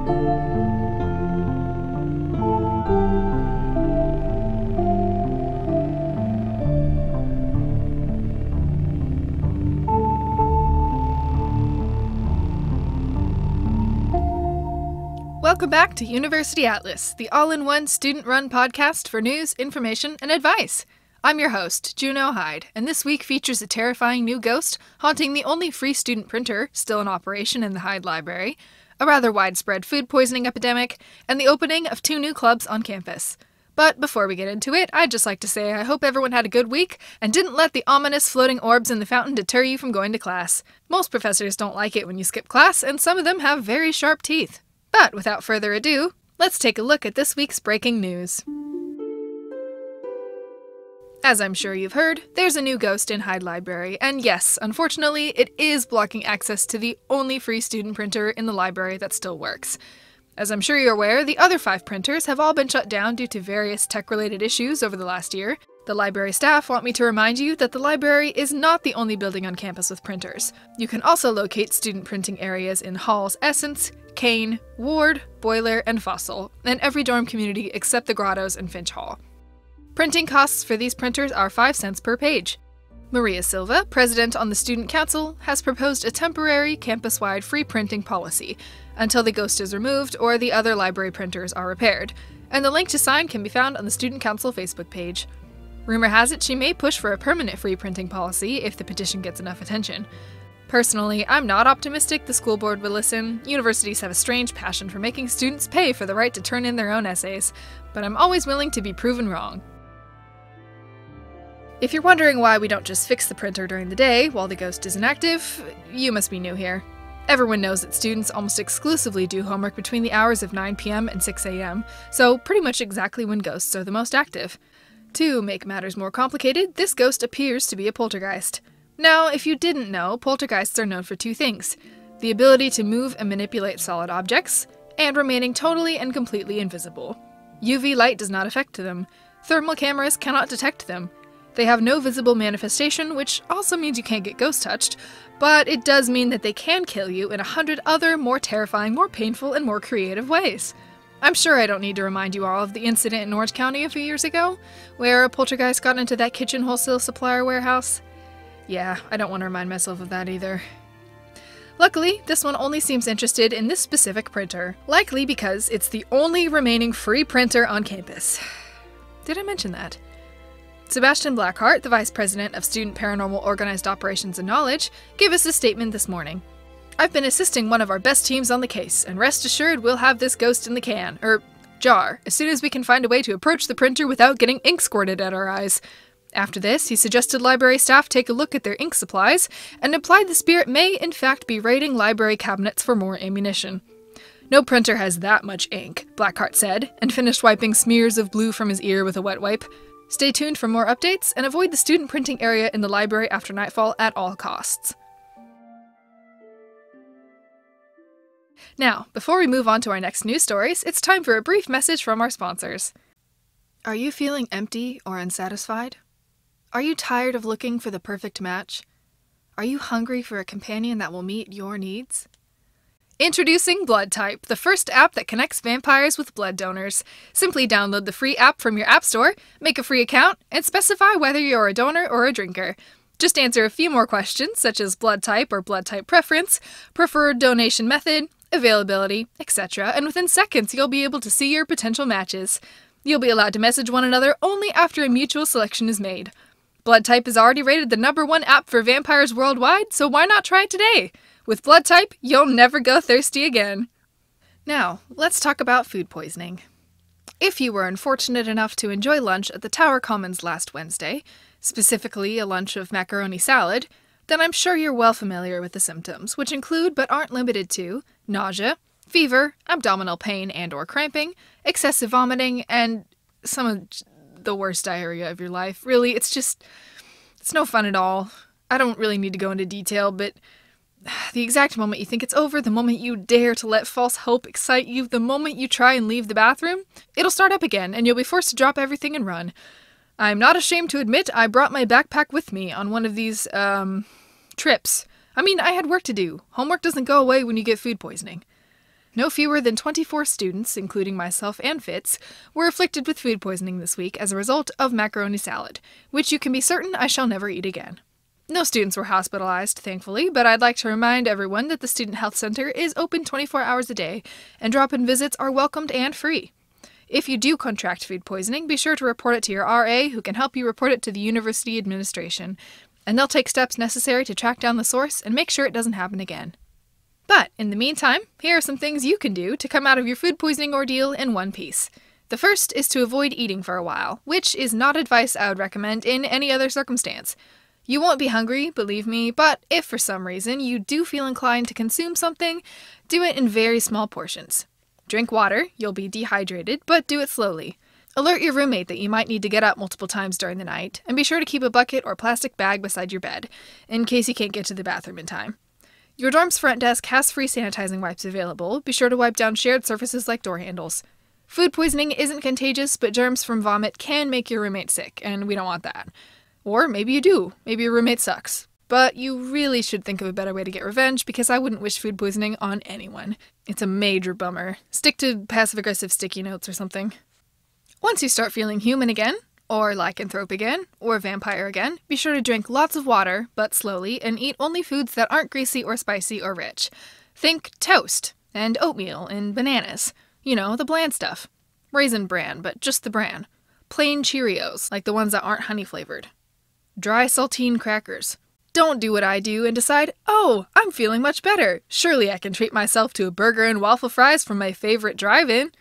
Welcome back to University Atlas, the all-in-one student-run podcast for news, information, and advice. I'm your host, Juno Hyde, and this week features a terrifying new ghost haunting the only free student printer still in operation in the Hyde Library, a rather widespread food poisoning epidemic, and the opening of 2 new clubs on campus. But before we get into it, I'd just like to say I hope everyone had a good week and didn't let the ominous floating orbs in the fountain deter you from going to class. Most professors don't like it when you skip class, and some of them have very sharp teeth. But without further ado, let's take a look at this week's breaking news. As I'm sure you've heard, there's a new ghost in Hyde Library, and yes, unfortunately, it is blocking access to the only free student printer in the library that still works. As I'm sure you're aware, the other 5 printers have all been shut down due to various tech-related issues over the last year. The library staff want me to remind you that the library is not the only building on campus with printers. You can also locate student printing areas in Halls Essence, Kane, Ward, Boiler, and Fossil, and every dorm community except the Grottos and Finch Hall. Printing costs for these printers are 5 cents per page. Maria Silva, president on the Student Council, has proposed a temporary campus-wide free printing policy until the ghost is removed or the other library printers are repaired, and the link to sign can be found on the Student Council Facebook page. Rumor has it she may push for a permanent free printing policy if the petition gets enough attention. Personally, I'm not optimistic the school board will listen. Universities have a strange passion for making students pay for the right to turn in their own essays, but I'm always willing to be proven wrong. If you're wondering why we don't just fix the printer during the day while the ghost is inactive, you must be new here. Everyone knows that students almost exclusively do homework between the hours of 9 p.m. and 6 a.m., so pretty much exactly when ghosts are the most active. To make matters more complicated, this ghost appears to be a poltergeist. Now, if you didn't know, poltergeists are known for 2 things: the ability to move and manipulate solid objects, and remaining totally and completely invisible. UV light does not affect them. Thermal cameras cannot detect them. They have no visible manifestation, which also means you can't get ghost touched, but it does mean that they can kill you in 100 other, more terrifying, more painful, and more creative ways. I'm sure I don't need to remind you all of the incident in Orange County a few years ago, where a poltergeist got into that kitchen wholesale supplier warehouse. Yeah, I don't want to remind myself of that either. Luckily, this one only seems interested in this specific printer, likely because it's the only remaining free printer on campus. Did I mention that? Sebastian Blackheart, the Vice President of Student Paranormal Organized Operations and Knowledge, gave us a statement this morning. I've been assisting one of our best teams on the case, and rest assured we'll have this ghost in the can, or jar, as soon as we can find a way to approach the printer without getting ink squirted at our eyes. After this, he suggested library staff take a look at their ink supplies, and implied the spirit may in fact be raiding library cabinets for more ammunition. No printer has that much ink, Blackheart said, and finished wiping smears of blue from his ear with a wet wipe. Stay tuned for more updates, and avoid the student printing area in the library after nightfall at all costs. Now, before we move on to our next news stories, it's time for a brief message from our sponsors. Are you feeling empty or unsatisfied? Are you tired of looking for the perfect match? Are you hungry for a companion that will meet your needs? Introducing Blood Type, the first app that connects vampires with blood donors. Simply download the free app from your app store, make a free account, and specify whether you're a donor or a drinker. Just answer a few more questions, such as blood type or blood type preference, preferred donation method, availability, etc., and within seconds you'll be able to see your potential matches. You'll be allowed to message one another only after a mutual selection is made. Blood Type is already rated the #1 app for vampires worldwide, so why not try it today? With Blood Type, you'll never go thirsty again. Now, let's talk about food poisoning. If you were unfortunate enough to enjoy lunch at the Tower Commons last Wednesday, specifically a lunch of macaroni salad, then I'm sure you're well familiar with the symptoms, which include but aren't limited to nausea, fever, abdominal pain and/or cramping, excessive vomiting, and some of the worst diarrhea of your life. Really, it's no fun at all. I don't really need to go into detail, but the exact moment you think it's over, the moment you dare to let false hope excite you, the moment you try and leave the bathroom, it'll start up again, and you'll be forced to drop everything and run. I'm not ashamed to admit I brought my backpack with me on one of these, trips. I mean, I had work to do. Homework doesn't go away when you get food poisoning. No fewer than 24 students, including myself and Fitz, were afflicted with food poisoning this week as a result of macaroni salad, which you can be certain I shall never eat again. No students were hospitalized, thankfully, but I'd like to remind everyone that the Student Health Center is open 24 hours a day, and drop-in visits are welcomed and free. If you do contract food poisoning, be sure to report it to your RA, who can help you report it to the university administration, and they'll take steps necessary to track down the source and make sure it doesn't happen again. But, in the meantime, here are some things you can do to come out of your food poisoning ordeal in one piece. The first is to avoid eating for a while, which is not advice I would recommend in any other circumstance. You won't be hungry, believe me, but if for some reason you do feel inclined to consume something, do it in very small portions. Drink water, you'll be dehydrated, but do it slowly. Alert your roommate that you might need to get up multiple times during the night, and be sure to keep a bucket or plastic bag beside your bed, in case you can't get to the bathroom in time. Your dorm's front desk has free sanitizing wipes available. Be sure to wipe down shared surfaces like door handles. Food poisoning isn't contagious, but germs from vomit can make your roommate sick, and we don't want that. Or maybe you do. Maybe your roommate sucks. But you really should think of a better way to get revenge, because I wouldn't wish food poisoning on anyone. It's a major bummer. Stick to passive-aggressive sticky notes or something. Once you start feeling human again, or lycanthrope again, or vampire again, be sure to drink lots of water, but slowly, and eat only foods that aren't greasy or spicy or rich. Think toast, and oatmeal, and bananas. You know, the bland stuff. Raisin Bran, but just the bran. Plain Cheerios, like the ones that aren't honey-flavored. Dry saltine crackers. Don't do what I do and decide, oh, I'm feeling much better. Surely I can treat myself to a burger and waffle fries from my favorite drive-in.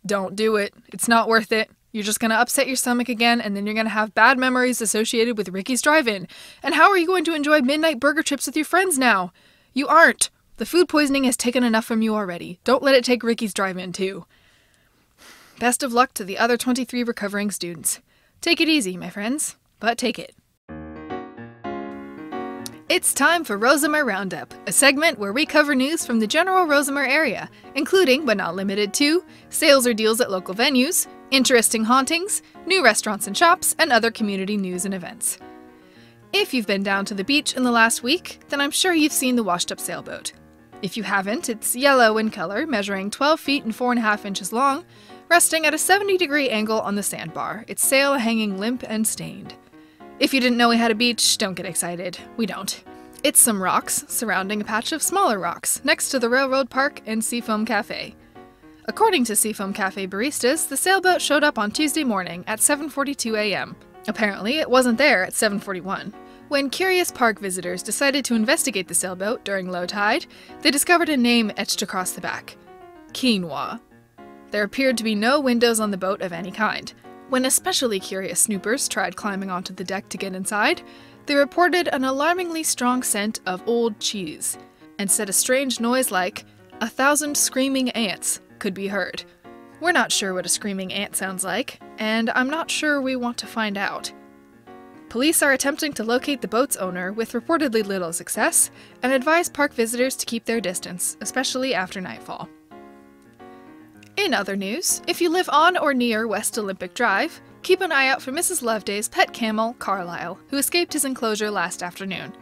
Don't do it. It's not worth it. You're just going to upset your stomach again, and then you're going to have bad memories associated with Ricky's Drive-In. And how are you going to enjoy midnight burger trips with your friends now? You aren't. The food poisoning has taken enough from you already. Don't let it take Ricky's Drive-In, too. Best of luck to the other 23 recovering students. Take it easy, my friends, but take it. It's time for Rosmar Roundup, a segment where we cover news from the general Rosmar area, including, but not limited to, sales or deals at local venues, interesting hauntings, new restaurants and shops, and other community news and events. If you've been down to the beach in the last week, then I'm sure you've seen the washed-up sailboat. If you haven't, it's yellow in color, measuring 12 feet and 4.5 inches long, resting at a 70-degree angle on the sandbar, its sail hanging limp and stained. If you didn't know we had a beach, don't get excited. We don't. It's some rocks surrounding a patch of smaller rocks next to the Railroad Park and Seafoam Cafe. According to Seafoam Cafe baristas, the sailboat showed up on Tuesday morning at 7:42 a.m. Apparently, it wasn't there at 7:41. When curious park visitors decided to investigate the sailboat during low tide, they discovered a name etched across the back: Quinoa. There appeared to be no windows on the boat of any kind. When especially curious snoopers tried climbing onto the deck to get inside, they reported an alarmingly strong scent of old cheese, and said a strange noise like 1,000 screaming ants could be heard. We're not sure what a screaming ant sounds like, and I'm not sure we want to find out. Police are attempting to locate the boat's owner with reportedly little success, and advise park visitors to keep their distance, especially after nightfall. In other news, if you live on or near West Olympic Drive, keep an eye out for Mrs. Loveday's pet camel, Carlisle, who escaped his enclosure last afternoon.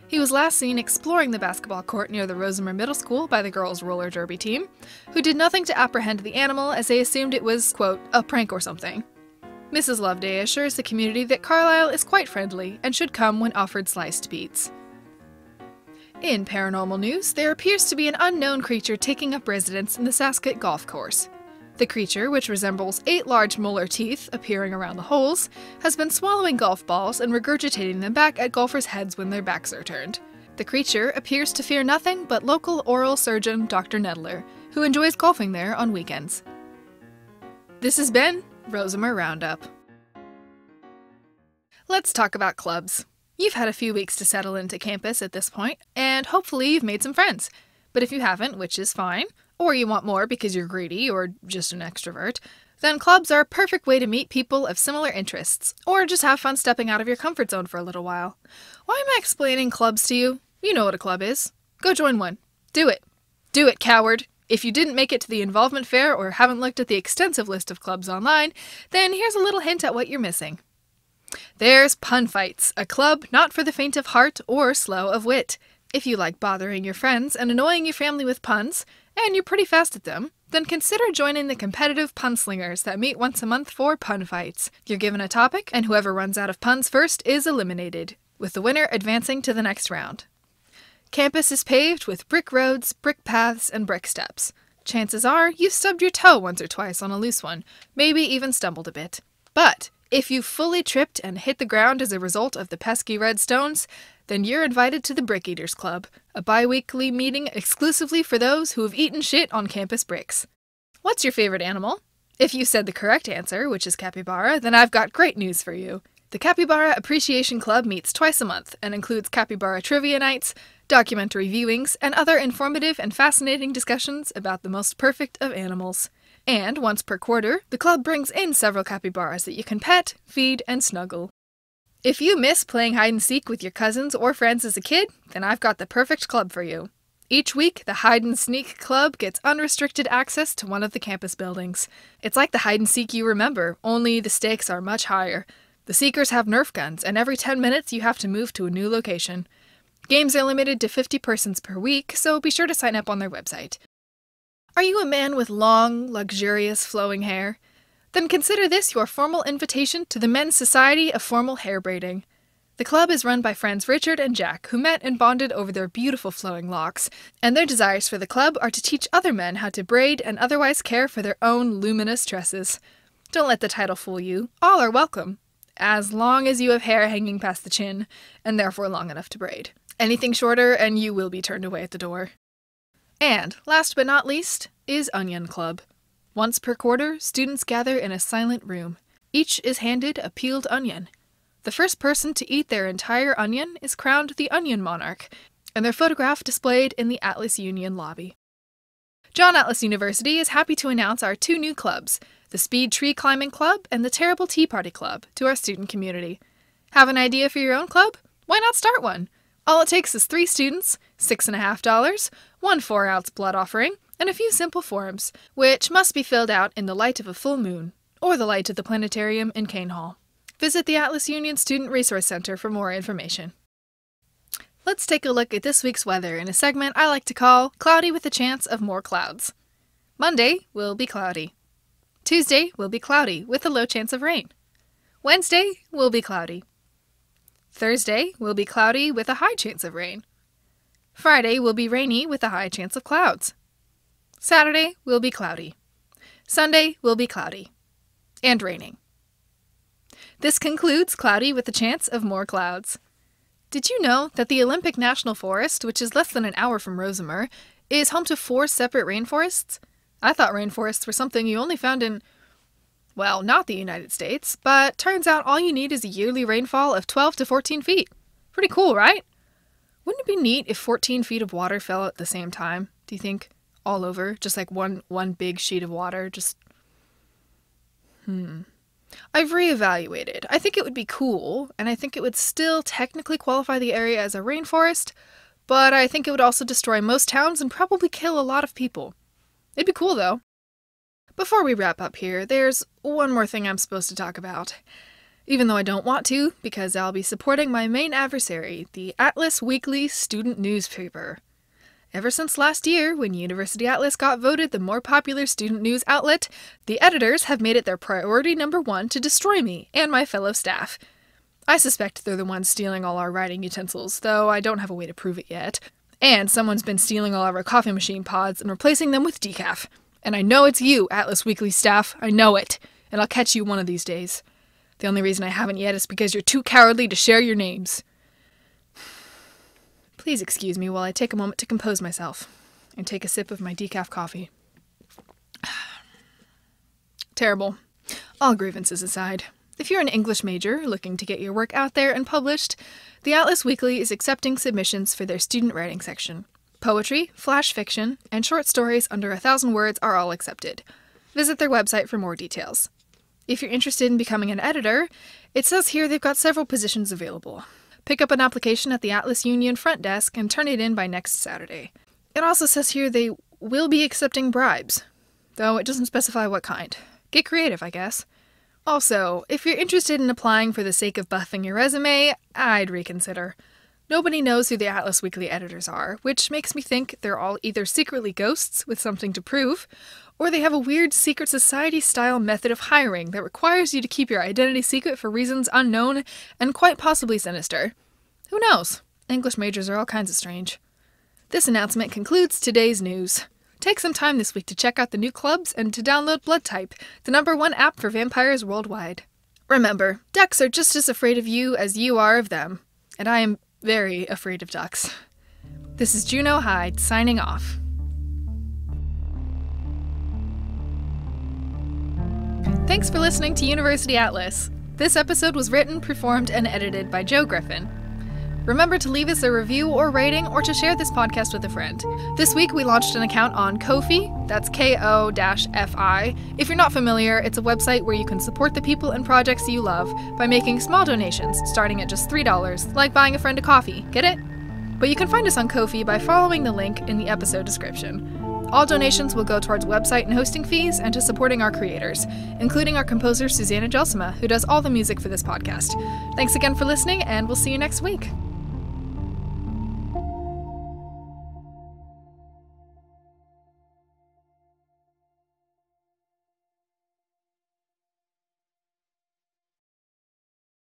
He was last seen exploring the basketball court near the Rosmar Middle School by the girls' roller derby team, who did nothing to apprehend the animal as they assumed it was, quote, a prank or something. Mrs. Loveday assures the community that Carlisle is quite friendly and should come when offered sliced beets. In paranormal news, there appears to be an unknown creature taking up residence in the Saskett Golf Course. The creature, which resembles 8 large molar teeth appearing around the holes, has been swallowing golf balls and regurgitating them back at golfers' heads when their backs are turned. The creature appears to fear nothing but local oral surgeon Dr. Nedler, who enjoys golfing there on weekends. This has been Rosmar Roundup. Let's talk about clubs. You've had a few weeks to settle into campus at this point, and hopefully you've made some friends. But if you haven't, which is fine, or you want more because you're greedy or just an extrovert, then clubs are a perfect way to meet people of similar interests, or just have fun stepping out of your comfort zone for a little while. Why am I explaining clubs to you? You know what a club is. Go join one. Do it. Do it, coward. If you didn't make it to the involvement fair or haven't looked at the extensive list of clubs online, then here's a little hint at what you're missing. There's Pun Fights, a club not for the faint of heart or slow of wit. If you like bothering your friends and annoying your family with puns, and you're pretty fast at them, then consider joining the competitive pun slingers that meet once a month for pun fights. You're given a topic, and whoever runs out of puns first is eliminated, with the winner advancing to the next round. Campus is paved with brick roads, brick paths, and brick steps. Chances are you've stubbed your toe once or twice on a loose one, maybe even stumbled a bit. But if you've fully tripped and hit the ground as a result of the pesky red stones, then you're invited to the Brick Eaters Club, a bi-weekly meeting exclusively for those who have eaten shit on campus bricks. What's your favorite animal? If you said the correct answer, which is capybara, then I've got great news for you. The Capybara Appreciation Club meets twice a month and includes capybara trivia nights, documentary viewings, and other informative and fascinating discussions about the most perfect of animals. And once per quarter, the club brings in several capybaras that you can pet, feed, and snuggle. If you miss playing hide-and-seek with your cousins or friends as a kid, then I've got the perfect club for you. Each week, the Hide-and-Sneak Club gets unrestricted access to one of the campus buildings. It's like the hide-and-seek you remember, only the stakes are much higher. The seekers have Nerf guns, and every 10 minutes you have to move to a new location. Games are limited to 50 persons per week, so be sure to sign up on their website. Are you a man with long, luxurious, flowing hair? Then consider this your formal invitation to the Men's Society of Formal Hair Braiding. The club is run by friends Richard and Jack, who met and bonded over their beautiful flowing locks, and their desires for the club are to teach other men how to braid and otherwise care for their own luminous tresses. Don't let the title fool you. All are welcome, as long as you have hair hanging past the chin, and therefore long enough to braid. Anything shorter, and you will be turned away at the door. And, last but not least, is Onion Club. Once per quarter, students gather in a silent room. Each is handed a peeled onion. The first person to eat their entire onion is crowned the Onion Monarch, and their photograph displayed in the Atlas Union lobby. John Atlas University is happy to announce our 2 new clubs, the Speed Tree Climbing Club and the Terrible Tea Party Club, to our student community. Have an idea for your own club? Why not start one? All it takes is 3 students, $6.50, 1 4-ounce blood offering, and a few simple forms, which must be filled out in the light of a full moon, or the light of the planetarium in Kane Hall. Visit the Atlas Union Student Resource Center for more information. Let's take a look at this week's weather in a segment I like to call Cloudy with a Chance of More Clouds. Monday will be cloudy. Tuesday will be cloudy with a low chance of rain. Wednesday will be cloudy. Thursday will be cloudy with a high chance of rain. Friday will be rainy with a high chance of clouds. Saturday will be cloudy. Sunday will be cloudy. And raining. This concludes Cloudy with a Chance of More Clouds. Did you know that the Olympic National Forest, which is less than an hour from Rosmar, is home to 4 separate rainforests? I thought rainforests were something you only found in, well, not the United States, but turns out all you need is a yearly rainfall of 12 to 14 feet. Pretty cool, right? Wouldn't it be neat if 14 feet of water fell at the same time, do you think? All over, just like one big sheet of water, just... I've reevaluated. I think it would be cool, and I think it would still technically qualify the area as a rainforest, but I think it would also destroy most towns and probably kill a lot of people. It'd be cool, though. Before we wrap up here, there's one more thing I'm supposed to talk about. Even though I don't want to, because I'll be supporting my main adversary, the Atlas Weekly student newspaper. Ever since last year, when University Atlas got voted the more popular student news outlet, the editors have made it their priority number 1 to destroy me and my fellow staff. I suspect they're the ones stealing all our writing utensils, though I don't have a way to prove it yet. And someone's been stealing all our coffee machine pods and replacing them with decaf. And I know it's you, Atlas Weekly staff. I know it. And I'll catch you one of these days. The only reason I haven't yet is because you're too cowardly to share your names. Please excuse me while I take a moment to compose myself and take a sip of my decaf coffee. Terrible. All grievances aside, if you're an English major looking to get your work out there and published, the Atlas Weekly is accepting submissions for their student writing section. Poetry, flash fiction, and short stories under 1,000 words are all accepted. Visit their website for more details. If you're interested in becoming an editor, it says here they've got several positions available. Pick up an application at the Atlas Union front desk and turn it in by next Saturday. It also says here they will be accepting bribes, though it doesn't specify what kind. Get creative, I guess. Also, if you're interested in applying for the sake of buffing your resume, I'd reconsider. Nobody knows who the Atlas Weekly editors are, which makes me think they're all either secretly ghosts with something to prove, or they have a weird secret society-style method of hiring that requires you to keep your identity secret for reasons unknown and quite possibly sinister. Who knows? English majors are all kinds of strange. This announcement concludes today's news. Take some time this week to check out the new clubs and to download Blood Type, the #1 app for vampires worldwide. Remember, ducks are just as afraid of you as you are of them, and I am very afraid of ducks. This is Juno Hyde signing off. Thanks for listening to University Atlas. This episode was written, performed, and edited by Jo Griffin. Remember to leave us a review or rating or to share this podcast with a friend. This week we launched an account on Ko-fi, that's Ko-fi. If you're not familiar, it's a website where you can support the people and projects you love by making small donations, starting at just $3, like buying a friend a coffee. Get it? But you can find us on Ko-fi by following the link in the episode description. All donations will go towards website and hosting fees and to supporting our creators, including our composer Suzanna Jelsema, who does all the music for this podcast. Thanks again for listening, and we'll see you next week.